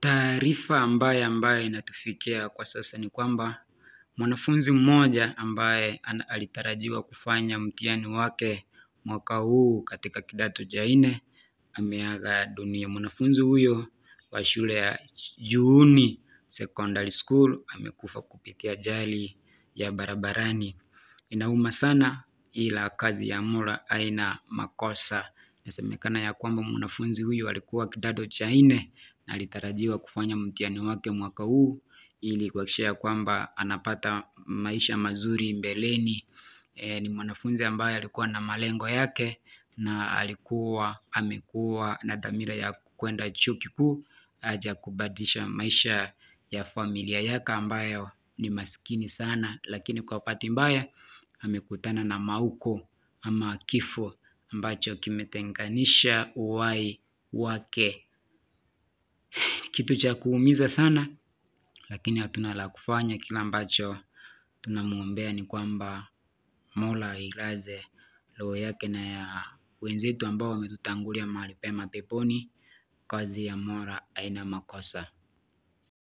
Taarifa ambayo inatufikia kwa sasa ni kwamba mwanafunzi mmoja ambaye alitarajiwa kufanya mtihani wake mwaka huu katika kidato cha 4 ameaga dunia. Mwanafunzi huyo wa shule ya Juuni Secondary School amekufa kupitia ajali ya barabarani. Inauma sana, ila kazi ya Mola haina makosa. Inasemekana ya kwamba mwanafunzi huyu alikuwa kidato cha 4 na alitarajiwa kufanya mtihani wake mwaka huu ili kuhakikisha kwamba anapata maisha mazuri mbeleni. Ni mwanafunzi ambaye alikuwa na malengo yake na amekuwa na dhamira ya kwenda chuo kikuu aje kubadilisha maisha ya familia yake ambayo ni maskini sana, lakini kwa bahati mbaya amekutana na mauko ama kifo ambacho kimetenganisha uhai wake. Kitu cha kuumiza sana, lakini hatuna la kufanya. Kila ambacho tunamuombea ni kwamba Mola ailaze roho yake na ya wenzetu ambao wametutangulia mahali pema peponi. Kazi ya Mola haina makosa.